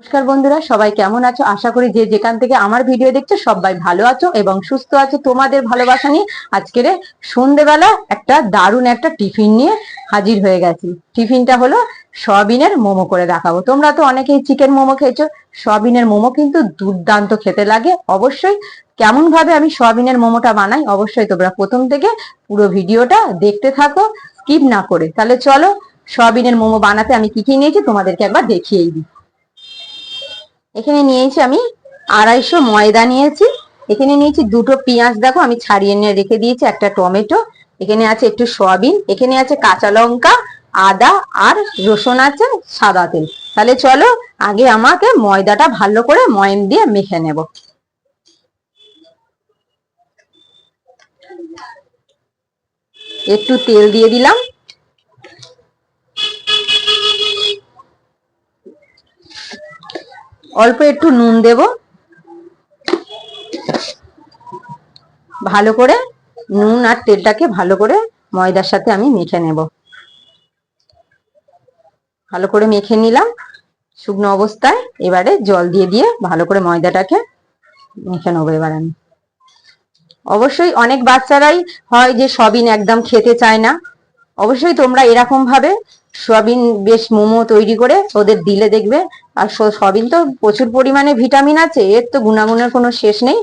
নমস্কার বন্ধুরা, সবাই কেমন আছো? আশা করি যে যেখান থেকে আমার ভিডিও দেখছো সবাই ভালো আছো এবং সুস্থ আছো। তোমাদের ভালোবাসা নিয়ে আজকের সন্ধ্যেবেলা একটা দারুণ একটা টিফিন নিয়ে হাজির হয়ে গেছি। টিফিনটা হলো সয়াবিনের মোমো করে দেখাবো। তোমরা তো অনেকেই চিকেন মোমো খেয়েছো, সয়াবিনের মোমো কিন্তু দুর্দান্ত খেতে লাগে। অবশ্যই কেমন ভাবে আমি সয়াবিনের মোমোটা বানাই অবশ্যই তোমরা প্রথম থেকে পুরো ভিডিওটা দেখতে থাকো, স্কিপ না করে। তাহলে চলো সয়াবিনের মোমো বানাতে আমি কি কি নিয়েছি তোমাদেরকে একবার দেখিয়েই দিই। এখানে নিয়েছি আমি 250 ময়দা নিয়েছি। এখানে নিয়েছি দুটো পেঁয়াজ, দেখো আমি ছাড়িয়ে নিয়ে রেখে দিয়েছি, একটা টমেটো, এখানে আছে একটু সয়াবিন, এখানে আছে কাঁচা লঙ্কা, আদা আর রসুন আছে, সাদা তেল। তাহলে চলো আগে আমাকে ময়দাটা ভালো করে ময়াম দিয়ে মেখে নেব। একটু তেল দিয়ে দিলাম, অল্প একটু নুন দেব, ভালো করে নুন আর তেলটাকে ভালো করে ময়দার সাথে আমি মেখে নেব। ভালো করে মেখে নিলাম শুকনো অবস্থায়। এবারে জল দিয়ে দিয়ে ভালো করে ময়দাটাকে মেখে নেবো। এবার আমি অবশ্যই অনেক বাচ্চারাই হয় যে সয়াবিন একদম খেতে চায় না। অবশ্যই তোমরা এরকম ভাবে সয়াবিন বেশ মোমো তৈরি করে ওদের দিলে দেখবে। আর সয়াবিন তো প্রচুর পরিমাণে ভিটামিন আছে, এর তো গুণাগুণের কোনো শেষ নেই।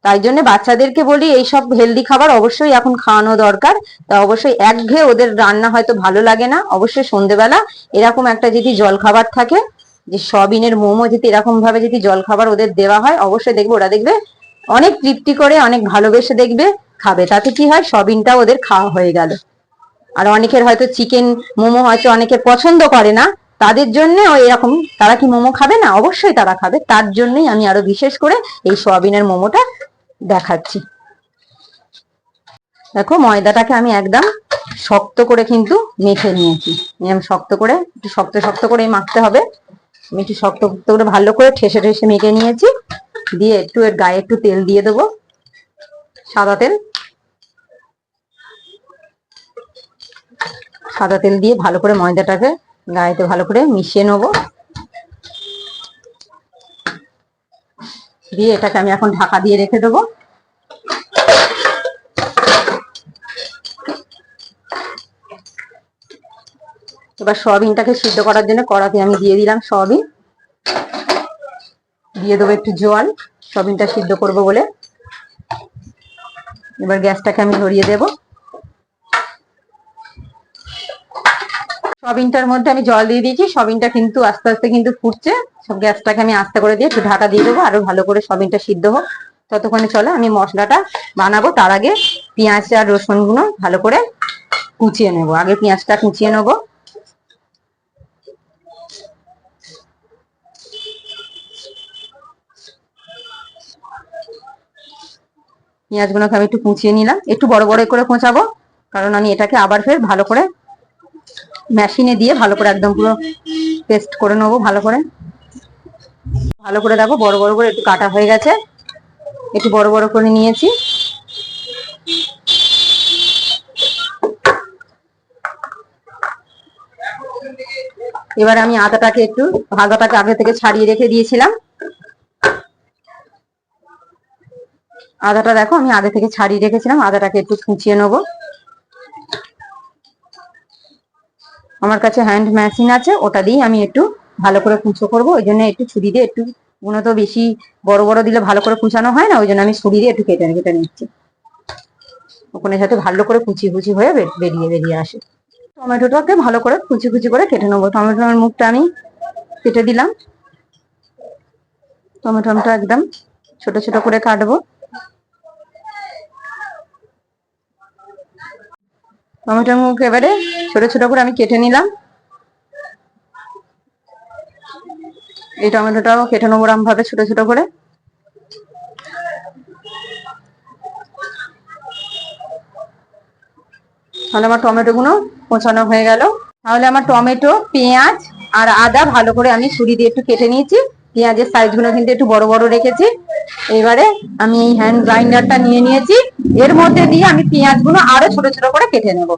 তাই জন্য বাচ্চাদেরকে বলি এইসব হেলদি খাবার অবশ্যই এখন খাওয়ানো দরকার। তা অবশ্যই একঘেয়ে ওদের রান্না হয়তো ভালো লাগে না, অবশ্যই সন্ধ্যেবেলা এরকম একটা যদি জল খাবার থাকে, যে সয়াবিনের মোমো যদি এরকম ভাবে যদি জল খাবার ওদের দেওয়া হয়, অবশ্যই দেখবে ওরা দেখবে অনেক তৃপ্তি করে অনেক ভালোবেসে দেখবে খাবে। তাতে কি হয়, সয়াবিনটা ওদের খাওয়া হয়ে গেল। আর অনেকের হয়তো চিকেন মোমো হয়তো অনেকে পছন্দ করে না, তাদের জন্য এরকম, তারা কি মোমো খাবে না? অবশ্যই তারা খাবে। তার জন্যই আমি আরো বিশেষ করে এই সয়াবিনের মোমোটা দেখাচ্ছি। দেখো ময়দাটাকে আমি একদম শক্ত করে কিন্তু মেখে নিয়েছি। আমি শক্ত করে, একটু শক্ত শক্ত করে মাখতে হবে। আমি একটু শক্ত শক্ত করে ভালো করে ঠেসে ঠেসে মেখে নিয়েছি। দিয়ে একটু এর গায়ে একটু তেল দিয়ে দেবো, সাদা তেল। সাদা তেল দিয়ে ভালো করে ময়দাটাকে গায়েতে ভালো করে মিশিয়ে নেবো। দিয়ে এটাকে আমি এখন ঢাকা দিয়ে রেখে দেবো। এবার সয়াবিনটাকে সিদ্ধ করার জন্য কড়াতে আমি দিয়ে দিলাম সয়াবিন, দিয়ে দেবো একটু জল সয়াবিনটা সিদ্ধ করব বলে। এবার গ্যাসটাকে আমি ধরিয়ে দেব। সয়াবিনটার মধ্যে আমি জল দিয়ে দিয়েছি, সয়াবিনটা কিন্তু আস্তে আস্তে কিন্তু ফুটছে। সব গ্যাসটাকে আমি আস্তে করে দিয়ে একটু ঢাকা দিয়ে দেবো, আরো ভালো করে সয়াবিনটা সিদ্ধ হোক। ততক্ষণে চলো আমি মশলাটা বানাবো। তার আগে পেঁয়াজ আর রসুন গুলো ভালো করে কুচিয়ে নেবো। আগে পেঁয়াজটা কুচিয়ে নেবো। পেঁয়াজগুলোকে আমি একটু কুচিয়ে নিলাম, একটু বড় বড় করে কোঁচাবো, কারণ আমি এটাকে আবার ফের ভালো করে মেশিনে দিয়ে ভালো করে একদম পুরো পেস্ট করে নেবো। ভালো করে ভালো করে দেখো বড় বড় করে একটু কাটা হয়ে গেছে, একটু বড় বড় করে নিয়েছি। এবার আমি আদাটাকে আগে থেকে ছাড়িয়ে রেখে দিয়েছিলাম। আদাটা দেখো আমি আগে থেকে ছাড়িয়ে রেখেছিলাম, আদাটাকে একটু কুচিয়ে নেবো। আমার কাছে হ্যান্ড মেশিন আছে, ওটা দিয়ে আমি একটু ভালো করে কুচো করবো। ওই জন্য একটু ছুরি দিয়ে, একটু গুঁড়ো তো বেশি বড় বড় দিলে ভালো করে কুচানো হয় না, ওই জন্য আমি ছুরি দিয়ে একটু কেটে কেটে নিচ্ছি। ওখানে সাথে ভালো করে কুচি কুচি হয়ে বেরিয়ে বেরিয়ে আসে। টমেটোটাকে ভালো করে কুচি কুচি করে কেটে নেবো। টমেটোর মুখটা আমি কেটে দিলাম। টমেটোটা একদম ছোট ছোট করে কাটবো। টমেটোর মুখ এবারে ছোট ছোট করে আমি কেটে নিলাম। এই টমেটোটাও কেটে নেবো এরকম ভাবে ছোট ছোট করে। তাহলে আমার টমেটো গুলো কোচানো হয়ে গেল। তাহলে আমার টমেটো, পেঁয়াজ আর আদা ভালো করে আমি ছুরি দিয়ে একটু কেটে নিয়েছি। পেঁয়াজের সাইজ গুলো কিন্তু একটু বড় বড় রেখেছি। এবারে আমি এই হ্যান্ড গ্রাইন্ডারটা নিয়ে নিয়েছি, এর মধ্যে দিয়ে আমি পেঁয়াজ গুলো আরো ছোট ছোট করে কেটে নেব,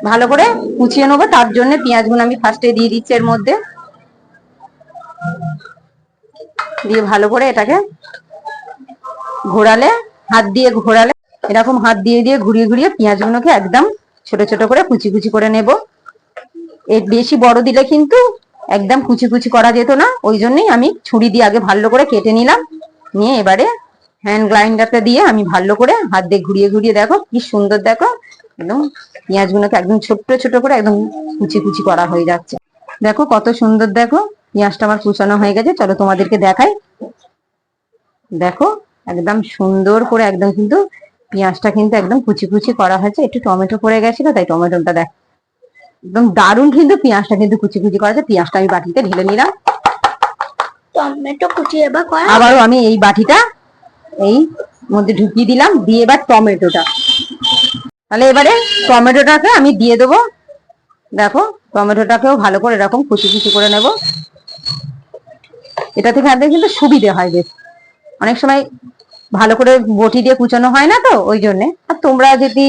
ভালো করে কুচিয়ে নেবো। তার জন্য পেঁয়াজ গুলো আমি ফার্স্টে দিয়ে দিচ্ছি এর মধ্যে। দিয়ে ভালো করে এটাকে ঘোরালে, হাত দিয়ে ঘোরালে, এরকম হাত দিয়ে দিয়ে ঘুরিয়ে ঘুরিয়ে পেঁয়াজগুলোকে একদম ছোট ছোট করে কুচি কুচি করে নেব। এর বেশি বড় দিলে কিন্তু একদম কুচি কুচি করা যেত না, ওই জন্যই আমি ছুরি দিয়ে আগে ভালো করে কেটে নিলাম। নিয়ে এবারে হ্যান্ড গ্রাইন্ডারটা দিয়ে আমি ভালো করে হাত দিয়ে ঘুরিয়ে ঘুরিয়ে, দেখো কি সুন্দর, দেখো একদম পেঁয়াজগুলোকে একদম ছোট্ট ছোট করে একদম কুচি কুচি করা হয়ে যাচ্ছে। দেখো কত সুন্দর, দেখো পেঁয়াজটা আমার কুচানো হয়ে গেছে। চলো তোমাদেরকে দেখাই। দেখো একদম সুন্দর করে একদম কিন্তু পেঁয়াজটা কিন্তু একদম কুচি কুচি করা হয়েছে। একটু টমেটো পড়ে গেছিল তাই টমেটোটা দেখ একদম দারুণ কিন্তু পেঁয়াজটা কিন্তু কুচি কুচি করা আছে। পেঁয়াজটা আমি বাটিতে ঢেলে নিলাম। টমেটো কুচি এবার আবারও আমি এই বাটিটা এই মধ্যে ঢুকিয়ে দিলাম, দিয়ে এবার টমেটোটা, তাহলে এবারে টমেটোটাকে আমি দিয়ে দেবো। দেখো টমেটোটাকেও ভালো করে এরকম কুচি কুচি করে নেব। এটা থেকে আনতে কিন্তু সুবিধে হয় বেশ, অনেক সময় ভালো করে বটি দিয়ে কুচানো হয় না, তো ওই জন্য। আর তোমরা যদি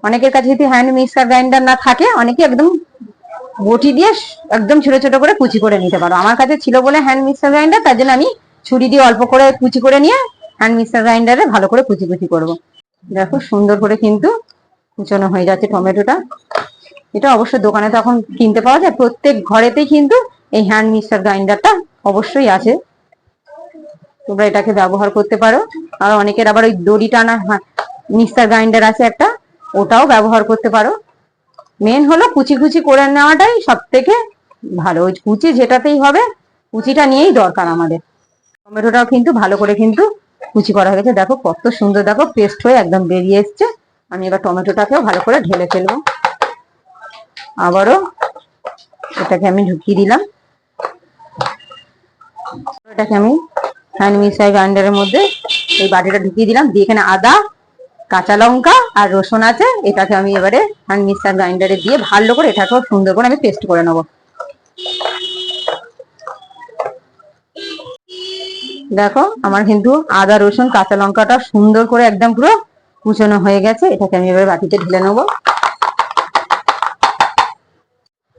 অনেকের কাছে যদি হ্যান্ড মিক্সার গ্রাইন্ডার না থাকে, অনেকে একদম বটি দিয়ে একদম ছোট ছোট করে কুচি করে নিতে পারো। আমার কাছে ছিল বলে হ্যান্ড মিক্সার গ্রাইন্ডার, তার জন্য আমি ছুরি দিয়ে অল্প করে কুচি করে নিয়ে হ্যান্ড মিক্সার গ্রাইন্ডারে ভালো করে কুচি কুচি করব। দেখো সুন্দর করে কিন্তু কুচানো হয়ে যাচ্ছে টমেটোটা। এটা অবশ্যই দোকানে তো এখন কিনতে পাওয়া যায়, প্রত্যেক ঘরেতেই কিন্তু এই হ্যান্ড মিক্সার গ্রাইন্ডারটা অবশ্যই আছে, তোমরা এটাকে ব্যবহার করতে পারো। আর অনেকের আবার ওই দড়ি টানা মিক্সার গ্রাইন্ডার আছে একটা, ওটাও ব্যবহার করতে পারো। মেন হলো কুচি কুচি করে নেওয়াটাই সব থেকে ভালো। ওই কুচি যেটাতেই হবে, কুচিটা নিয়েই দরকার আমাদের। টমেটোটাও কিন্তু ভালো করে কিন্তু কুচি করা হয়ে গেছে। দেখো কত সুন্দর, দেখো পেস্ট হয়ে একদম বেরিয়ে এসছে। আমি এবার টমেটোটাকেও ভালো করে ঢেলে ফেলবো। আবারও এটাকে আমি ঢুকিয়ে দিলাম। এটাকে আমি হ্যান্ড মিক্সার গ্রাইন্ডারের মধ্যে এই বাটিটা ঢুকিয়ে দিলাম, দিয়ে এখানে আদা, কাঁচা লঙ্কা আর রসুন আছে, এটাকে আমি এবারে হ্যান্ড মিক্সার গ্রাইন্ডারে দিয়ে ভালো করে এটাকেও সুন্দর করে আমি পেস্ট করে নেবো। দেখো আমার কিন্তু আদা রসুন কাঁচা লঙ্কাটা সুন্দর করে একদম পুরো কুচানো হয়ে গেছে। এটাকে আমি এবার বাটিতে ঢেলে নেবো।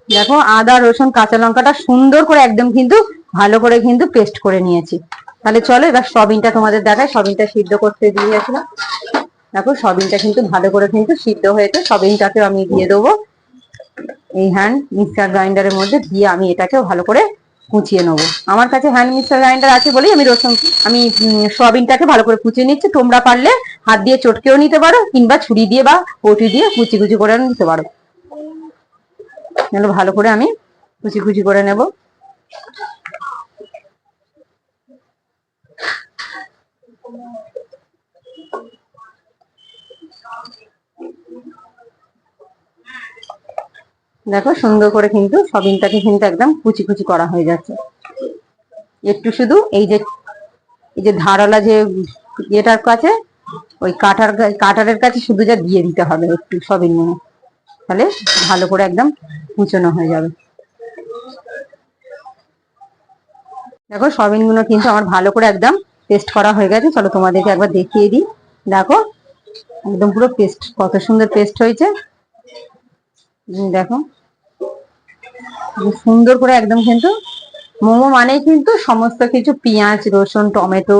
দেখো আদা রসুন কাঁচা লঙ্কাটা সুন্দর করে একদম কিন্তু ভালো করে কিন্তু পেস্ট করে নিয়েছি। তাহলে চলো এবার সয়াবিনটা তোমাদের দেখায়। সয়াবিনটা সিদ্ধ করতে দিয়ে গেছিলাম। দেখো সয়াবিনটা কিন্তু ভালো করে কিন্তু সিদ্ধ হয়েছে। সয়াবিনটাকে আমি দিয়ে দেবো এই হ্যান্ড মিক্সার গ্রাইন্ডারের মধ্যে, দিয়ে আমি এটাকেও ভালো করে কুচিয়ে নেবো। আমার কাছে হ্যান্ড মিক্সার গ্রাইন্ডার আছে বলেই আমি সয়াবিনটাকে ভালো করে কুচিয়ে নিচ্ছি। তোমরা পারলে হাত দিয়ে চটকেও নিতে পারো, কিংবা ছুরি দিয়ে বা বটি দিয়ে কুচি কুচি করে নিতে পারো। ভালো করে আমি কুচি কুচি করে নেব। দেখো সুন্দর করে কিন্তু সয়াবিনটাকে কিন্তু একদম কুচি কুচি করা হয়ে যাচ্ছে। একটু শুধু এই যে ধারালা যে এটার কাছে, ওই কাটারের কাছে শুধু যা দিয়ে দিতে হবে একটু সয়াবিন গুলো, তাহলে ভালো করে একদম কুচনো হয়ে যাবে। দেখো সয়াবিন গুলো কিন্তু আমার ভালো করে একদম পেস্ট করা হয়ে গেছে। চলো তোমাদেরকে একবার দেখিয়ে দিই। দেখো একদম পুরো পেস্ট, কত সুন্দর পেস্ট হয়েছে। দেখো সুন্দর করে একদম কিন্তু মোমো মানে কিন্তু সমস্ত কিছু পেঁয়াজ রসুন টমেটো,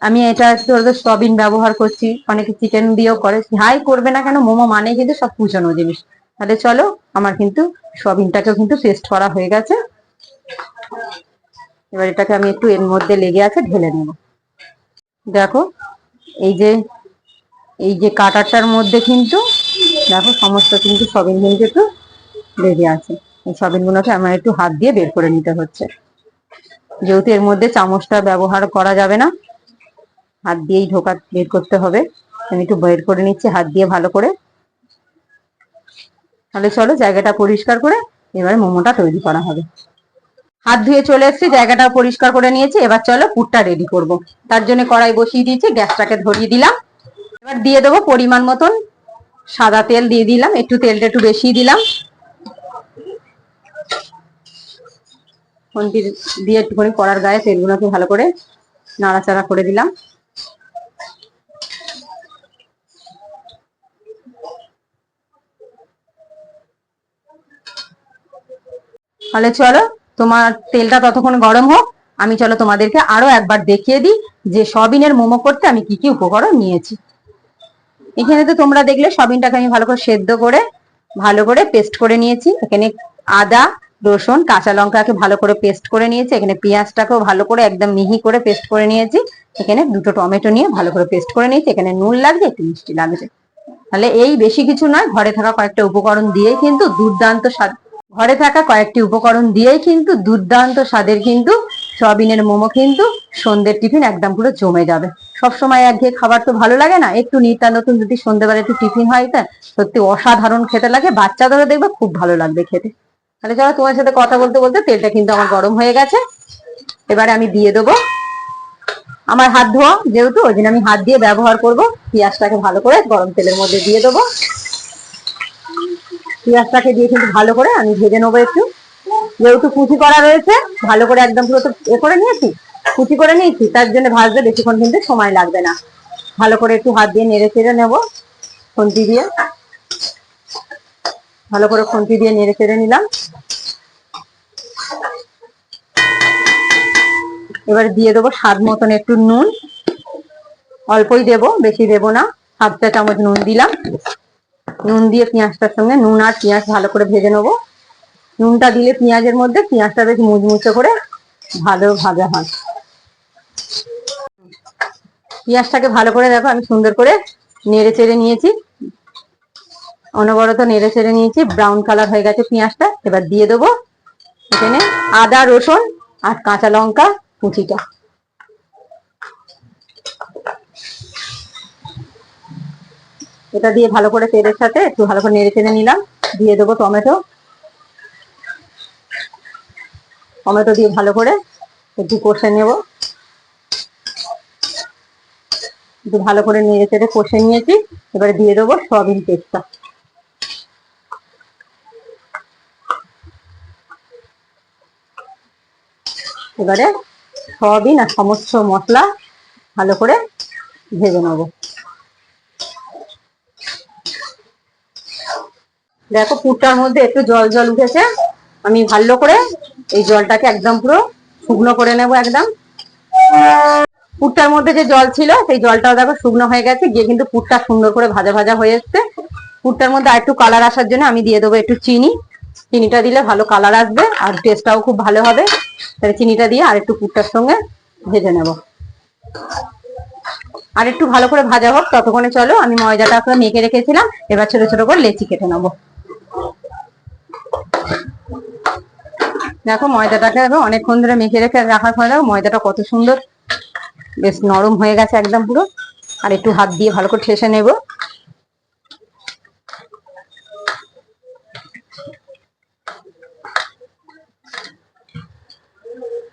আমি এটা একটু সয়াবিন ব্যবহার করছি, অনেকে চিকেন দিয়েও করে, যাই করবে না কেন মোমো মানে কিন্তু সব কুচানো জিনিস। তাহলে চলো আমার কিন্তু সয়াবিনটাকেও কিন্তু পেস্ট করা হয়ে গেছে। এবার এটাকে আমি একটু এর মধ্যে লেগে আছে ঢেলে নেব। দেখো এই যে কাটারটার মধ্যে কিন্তু দেখো সমস্ত কিন্তু সয়াবিন কিন্তু একটু লেগে আছে। এই সয়াবিন গুলোকে আমার একটু হাত দিয়ে বের করে নিতে হচ্ছে, যেহেতু এর মধ্যে চামচটা ব্যবহার করা যাবে না, হাত দিয়েই বের করতে হবে। আমি একটু বের করে নিচ্ছি হাত দিয়ে ভালো করে। তাহলে চলো জায়গাটা পরিষ্কার করে এবারে মোমোটা তৈরি করা হবে। হাত ধুয়ে চলে এসেছি, জায়গাটা পরিষ্কার করে নিয়েছি। এবার চলো পুরটা রেডি করব। তার জন্য কড়াই বসিয়ে দিয়েছি, গ্যাসটাকে ধরিয়ে দিলাম। এবার দিয়ে দেবো পরিমাণ মতন সাদা তেল, দিয়ে দিলাম একটু, তেলটা একটু বেশি দিলাম। খুন্তি দিয়ে একটুখানি কড়ার গায়ে তেলগুলোকে ভালো করে নাড়াচাড়া করে দিলাম। তাহলে চলো তোমার তেলটা ততক্ষণ গরম হোক, আমি চলো তোমাদেরকে আরো একবার দেখিয়ে দিই যে সয়াবিনের মোমো করতে আমি কি কি উপকরণ নিয়েছি। এখানে তো তোমরা দেখলে সয়াবিনটাকে আমি ভালো করে সেদ্ধ করে ভালো করে পেস্ট করে নিয়েছি। এখানে আদা, রসুন, কাঁচা লঙ্কাকে ভালো করে পেস্ট করে নিয়েছি। এখানে পেঁয়াজটাকেও ভালো করে একদম মিহি করে পেস্ট করে নিয়েছি। এখানে দুটো টমেটো নিয়ে ভালো করে পেস্ট করে নিয়েছি। এখানে নুন লাগছে, একটু মিষ্টি লাগছে। তাহলে এই বেশি কিছু নয়, ঘরে থাকা কয়েকটা উপকরণ দিয়েই কিন্তু দুর্দান্ত স্বাদ, ঘরে থাকা কয়েকটি উপকরণ দিয়েই কিন্তু দুর্দান্ত স্বাদের কিন্তু সয়াবিনের মোমো কিন্তু সন্ধ্যের টিফিন একদম পুরো জমে যাবে। সবসময় একঘেয়ে খাবার তো ভালো লাগে না, একটু নিত্য নতুন যদি সন্ধ্যেবেলা একটু টিফিন হয় তা সত্যি অসাধারণ খেতে লাগে, বাচ্চাদেরও দেখবে খুব ভালো লাগবে খেতে। তাহলে চলো, তোমার সাথে কথা বলতে বলতে তেলটা কিন্তু আমার গরম হয়ে গেছে। এবারে আমি দিয়ে দেবো, আমার হাত ধোয়া যেহেতু ওই জন্য আমি হাত দিয়ে ব্যবহার করব। পেঁয়াজটাকে ভালো করে গরম তেলের মধ্যে দিয়ে দেবো। পেঁয়াজটাকে দিয়ে কিন্তু ভালো করে আমি ভেজে নেবো একটু। যেহেতু কুচি করা রয়েছে, ভালো করে একদম পুরো তো করে নিয়েছি, কুচি করে নিয়েছি, তার জন্য ভাজতে বেশিক্ষণ কিন্তু সময় লাগবে না। ভালো করে একটু হাত দিয়ে নেড়ে চেড়ে নেবো খুন্তি দিয়ে। ভালো করে খুন্তি দিয়ে নেড়ে চেড়ে নিলাম। এবার দিয়ে দেবো স্বাদ মতন একটু নুন, অল্পই দেবো, বেশি দেবো না। হাফ চা চামচ নুন দিলাম। নুন দিয়ে পেঁয়াজটার সঙ্গে নুন আর পেঁয়াজ ভালো করে ভেজে নেবো। নুনটা দিলে পেঁয়াজের মধ্যে পেঁয়াজটা বেশ মুচমুচে করে ভালো ভাজা হয়। পেঁয়াজটাকে ভালো করে দেখো আমি সুন্দর করে নেড়ে চেড়ে নিয়েছি, অনবরত নেড়ে চেড়ে নিয়েছি। ব্রাউন কালার হয়ে গেছে পেঁয়াজটা। এবার দিয়ে দেবো এখানে আদা, রসুন আর কাঁচা লঙ্কা কুচিটা। এটা দিয়ে ভালো করে তেলের সাথে একটু ভালো করে নেড়ে চেড়ে নিলাম। দিয়ে দেবো টমেটো। টমেটো দিয়ে ভালো করে একটু কষে নেব। একটু ভালো করে নেড়ে চেড়ে কষে নিয়েছি। এবারে দিয়ে দেবো সয়াবিন পেস্টটা। এবারে সয়াবিন আর সমস্ত মশলা ভালো করে ভেজে নেব। দেখো পুরটার মধ্যে একটু জল জল উঠেছে, আমি ভালো করে এই জলটাকে একদম পুরো শুকনো করে নেব একদম। পুরটার মধ্যে যে জল ছিল সেই জলটাও দেখো শুকনো হয়ে গেছে, গিয়ে কিন্তু পুরটা সুন্দর করে ভাজা ভাজা হয়ে এসছে। পুরটার মধ্যে আর একটু কালার আসার জন্য আমি দিয়ে দেবো একটু চিনি। চিনিটা দিলে ভালো কালার আসবে আর টেস্টটাও খুব ভালো হবে। তাহলে চিনিটা দিয়ে আর একটু পুরটার সঙ্গে ভেজে নেব। আর একটু ভালো করে ভাজা হোক ততক্ষণে চলো আমি ময়দাটা মেখে রেখেছিলাম, এবার ছোট ছোট করে লেচি কেটে নেবো। দেখো ময়দাটাকে অনেকক্ষণ ধরে মেখে রেখে রাখার ফলে দেখো ময়দাটা কত সুন্দর বেশ নরম হয়ে গেছে একদম পুরো। আর একটু হাত দিয়ে ভালো করে ঠেসে নেব।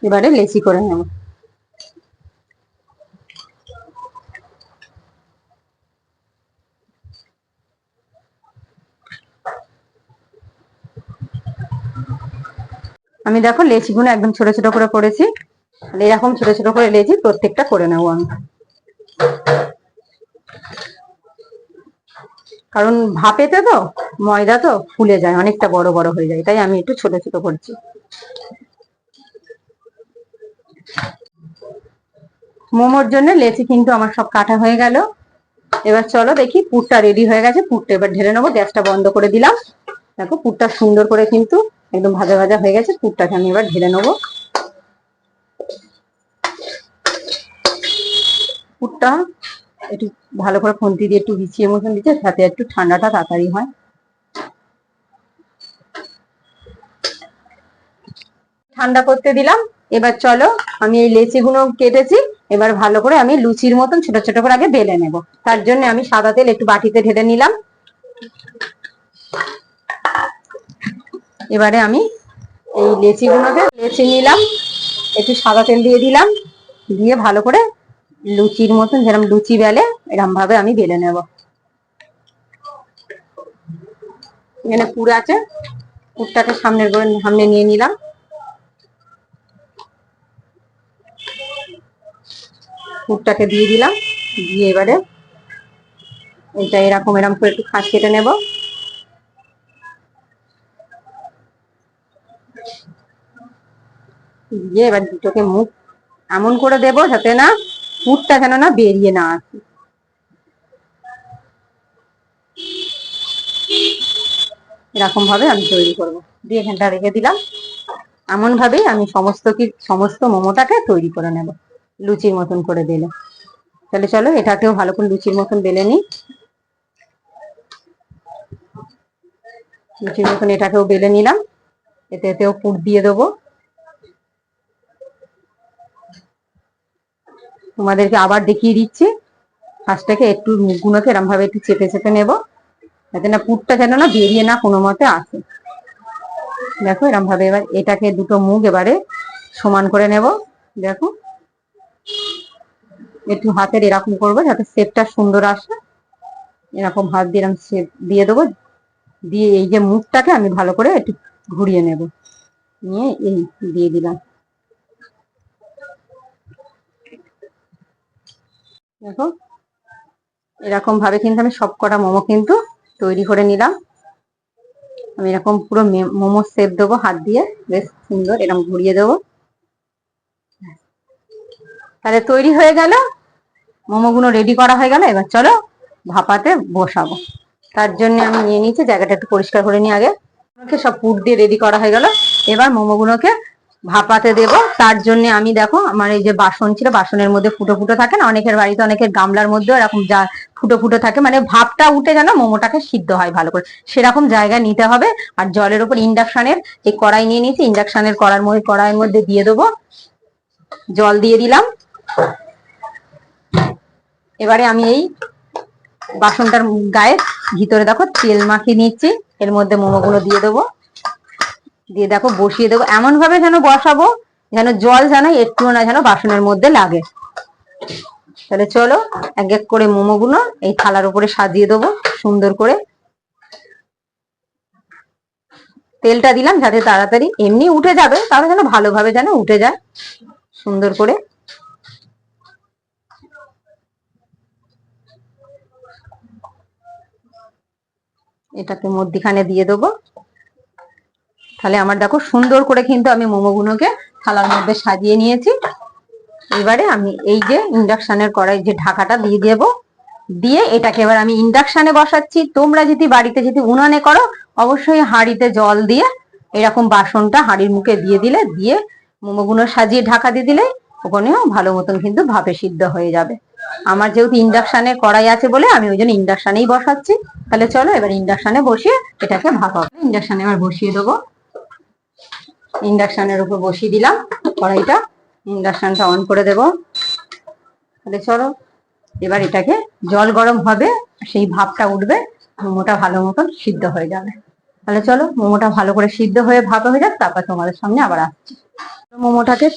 এবারে লেচি করে নেব। আমি দেখো লেচিগুলো একদম ছোট ছোট করে করেছি। এরকম ছোট ছোট করে লেচি প্রত্যেকটা করে নেবো আমি, কারণ ভাপেতে তো ময়দা তো ফুলে যায়, অনেকটা বড় বড় হয়ে যায়, তাই আমি একটু ছোট ছোট করছি। মোমোর জন্য লেচি কিন্তু আমার সব কাটা হয়ে গেল। এবার চলো দেখি পুরটা রেডি হয়ে গেছে। পুরটা এবার ঢেলে নেবো। গ্যাসটা বন্ধ করে দিলাম। দেখো পুরটা সুন্দর করে কিন্তু একদম ভাজা ভাজা হয়ে গেছে। পুরটাকে আমি এবার ঢেলে নেবো। পুরটা একটু ভালো করে খুন্তি দিয়ে একটু বিছিয়ে মতন দিচ্ছে, যাতে একটু ঠান্ডাটা তাড়াতাড়ি হয়। ঠান্ডা করতে দিলাম। এবার চলো আমি এই লেচিগুলো কেটেছি, এবার ভালো করে আমি লুচির মতন ছোট ছোট করে আগে বেলে নেব। তার জন্য আমি সাদা তেল একটু বাটিতে ঢেলে নিলাম। এবারে আমি এই লেচিগুলোকে লেচি নিলাম, একটু সাদা তেল দিয়ে দিলাম, দিয়ে ভালো করে লুচির মতন যেরকম লুচি বেলে এরকম ভাবে আমি বেলে নেব। এখানে পুর আছে, পুরটাকে সামনে নিয়ে নিলাম। পুরটাকে দিয়ে দিলাম, দিয়ে এবারে এটা এরকম করে একটু খাঁজ কেটে নেব। দিয়ে এবার দুটোকে মুখ এমন করে দেবো যাতে না পুরটা যেন না বেরিয়ে না আসে। এরকম ভাবে আমি তৈরি করব। দিয়ে এখানটা রেখে দিলাম। এমন ভাবেই আমি সমস্ত মোমোটাকে তৈরি করে নেব লুচির মতন করে বেলে। তাহলে চলো এটাকেও ভালো করে লুচির মতন বেলে নিই। লুচির মতন এটাকেও বেলে নিলাম। এতেও পুর দিয়ে দেবো। তোমাদেরকে আবার দেখিয়ে দিচ্ছি। ফার্স্টটাকে একটু মুখগুলোকে এরম ভাবে একটু চেপে চেপে নেব যাতে না পুরটা যেন না বেরিয়ে না কোনো মতে আসে। দেখো এরম ভাবে এবার এটাকে দুটো মুখ এবারে সমান করে নেব। দেখো একটু হাতের এরকম করবো যাতে শেপটা সুন্দর আসে। এরকম হাত দিয়ে এরকম শেপ দিয়ে দেবো। দিয়ে এই যে মুখটাকে আমি ভালো করে একটু ঘুরিয়ে নেব। নিয়ে এই দিয়ে দিলাম। দেখো এরকম ভাবে কিন্তু আমি সব কটা মোমো কিন্তু তৈরি করে নিলাম। আমি এরকম পুরো মোমো শেপ দেবো হাত দিয়ে, বেশ সুন্দর এরকম ঘুরিয়ে দেবো। তাহলে তৈরি হয়ে গেল, মোমোগুলো রেডি করা হয়ে গেল। এবার চলো ভাপাতে বসাবো। তার জন্য আমি নিয়ে নিয়েছি, জায়গাটা একটু পরিষ্কার করে নিই আগে। সব পুর দিয়ে রেডি করা হয়ে গেল। এবার মোমোগুলোকে ভাপাতে দেব। তার জন্য আমি দেখো আমার এই যে বাসন ছিল, বাসনের মধ্যে ফুটো ফুটো থাকে না, অনেকের বাড়িতে অনেকের গামলার মধ্যেও এরকম যা ফুটো ফুটো থাকে, মানে ভাপটা উঠে যেন মোমোটাকে সিদ্ধ হয় ভালো করে, সেরকম জায়গায় নিতে হবে। আর জলের উপর ইন্ডাকশনের এই কড়াই নিয়ে নিয়েছি, ইন্ডাকশনের কড়াইয়ের মধ্যে দিয়ে দেবো। জল দিয়ে দিলাম। এবারে আমি এই বাসনটার গায়ে ভিতরে দেখো তেল মাখিয়ে নিচ্ছি। এর মধ্যে মোমোগুলো দিয়ে দেবো। দিয়ে দেখো বসিয়ে দেবো। এমন ভাবে যেন বসাবো যেন জল যেন একটুও না যেন বাসনের মধ্যে লাগে। তাহলে চলো এক এক করে মোমোগুলো এই থালার উপরে সাজিয়ে দেবো সুন্দর করে। তেলটা দিলাম যাতে তাড়াতাড়ি এমনি উঠে যাবে, তাহলে যেন ভালোভাবে যেন উঠে যায় সুন্দর করে। এটাকে মধ্যিখানে দিয়ে দেবো। তাহলে আমার দেখো সুন্দর করে কিন্তু আমি মোমোগুলোকে থালার মধ্যে সাজিয়ে নিয়েছি। এবারে আমি এই যে ইন্ডাকশনের কড়াই যে ঢাকাটা দিয়ে দেব, দিয়ে এটাকে এবার আমি ইন্ডাকশনে বসাচ্ছি। তোমরা যদি বাড়িতে যদি উনানে করো, অবশ্যই হাঁড়িতে জল দিয়ে এরকম বাসনটা হাঁড়ির মুখে দিয়ে দিলে, দিয়ে মোমোগুলো সাজিয়ে ঢাকা দিয়ে দিলে ওখানেও ভালো মতন কিন্তু ভাপে সিদ্ধ হয়ে যাবে। আমার যেহেতু ইন্ডাকশনে কড়াই আছে বলে আমি ওই জন্য ইন্ডাকশনেই বসাচ্ছি। তাহলে চলো এবার ইন্ডাকশনে বসিয়ে এটাকে ভাপাবো। ইন্ডাকশনে এবার বসিয়ে দেবো। ইন্ডাকশনের উপর বসিয়ে দিলাম কড়াইটা। ইন্ডাকশনটা অন করে দেব। তাহলে চলো এবার এটাকে জল গরম হবে, সেই ভাপটা উঠবে, মোমোটা ভালো মতন সিদ্ধ হয়ে যাবে। তাহলে চলো মোমোটা ভালো করে সিদ্ধ হয়ে ভাপা হয়ে যাক, তারপর তোমাদের সামনে আবার আসছি। মোমোটাকে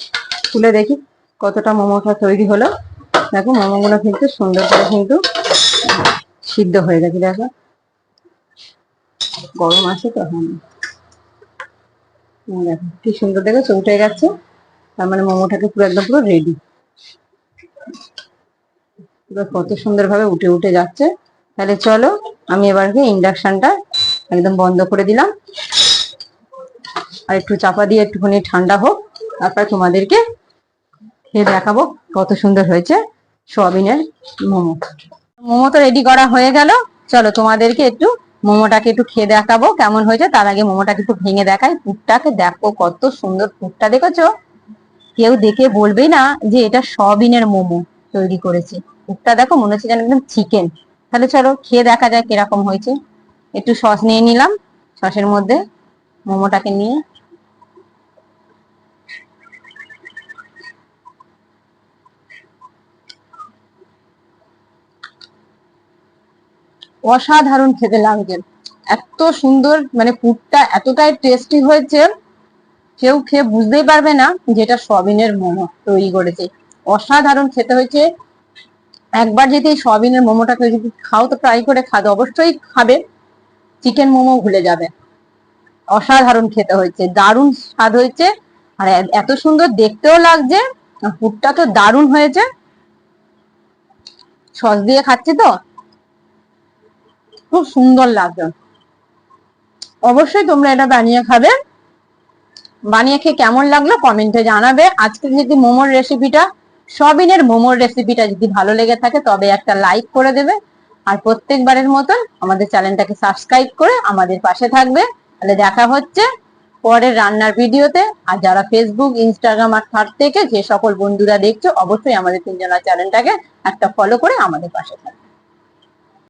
খুলে দেখি কতটা মোমোটা তৈরি হলো। দেখো মোমোগুলো কিন্তু সুন্দর করে কিন্তু সিদ্ধ হয়ে গেছে। দেখো গরম আছে তো, হ্যাঁ দেখো কি সুন্দর দেখেছো উঠে গেছে। তার মানে মোমোটাকে পুরো একদম পুরো রেডি। কত সুন্দর ভাবে উঠে উঠে যাচ্ছে। তাহলে চলো আমি এবারকে ইন্ডাকশনটা একদম বন্ধ করে দিলাম। আর একটু চাপা দিয়ে একটুখানি ঠান্ডা হোক, তারপর তোমাদেরকে খেয়ে দেখাবো কত সুন্দর হয়েছে সোয়াবিনের মোমো। মোমো তো রেডি করা হয়ে গেল। চলো তোমাদেরকে একটু মোমোটাকে একটু খেয়ে দেখাবো কেমন হয়েছে। তার আগে মোমোটাকে একটু ভেঙে দেখাই। পুরটাকে দেখো কত সুন্দর পুরটা, দেখেছো? কেউ দেখে বলবেই না যে এটা সয়াবিনের মোমো তৈরি করেছে। পুরটা দেখো মনে হচ্ছে যেন একদম চিকেন। তাহলে চলো খেয়ে দেখা যায় কিরকম হয়েছে। একটু সস নিয়ে নিলাম, সসের মধ্যে মোমোটাকে নিয়ে অসাধারণ খেতে লাগছে। এত সুন্দর, মানে পুরটা এতটাই টেস্টি হয়েছে, কেউ খেয়ে বুঝতেই পারবে না যে এটা সয়াবিনের মোমো তৈরি করেছে। অসাধারণ খেতে হয়েছে। একবার যদি এই সয়াবিনের মোমোটাকে যদি খাও তো ট্রাই করে খাবে, অবশ্যই খাবে, চিকেন মোমো ভুলে যাবে। অসাধারণ খেতে হয়েছে, দারুণ স্বাদ হয়েছে। আর এত সুন্দর দেখতেও লাগছে। পুরটা তো দারুণ হয়েছে। সস দিয়ে খাচ্ছি তো খুব সুন্দর লাগছে। অবশ্যই তোমরা এটা বানিয়ে খাবে, বানিয়ে খেয়ে কেমন লাগলো কমেন্টে জানাবে। আজকে যদি মোমোর রেসিপিটা, সবিনের মোমোর রেসিপিটা যদি ভালো লেগে থাকে তবে একটা লাইক করে দেবে, আর প্রত্যেকবারের মতন আমাদের চ্যানেলটাকে সাবস্ক্রাইব করে আমাদের পাশে থাকবে। তাহলে দেখা হচ্ছে পরের রান্নার ভিডিওতে। আর যারা ফেসবুক, ইনস্টাগ্রাম আর থার্ড থেকে যে সকল বন্ধুরা দেখছো, অবশ্যই আমাদের তিনজনের চ্যানেলটাকে একটা ফলো করে আমাদের পাশে থাকবে।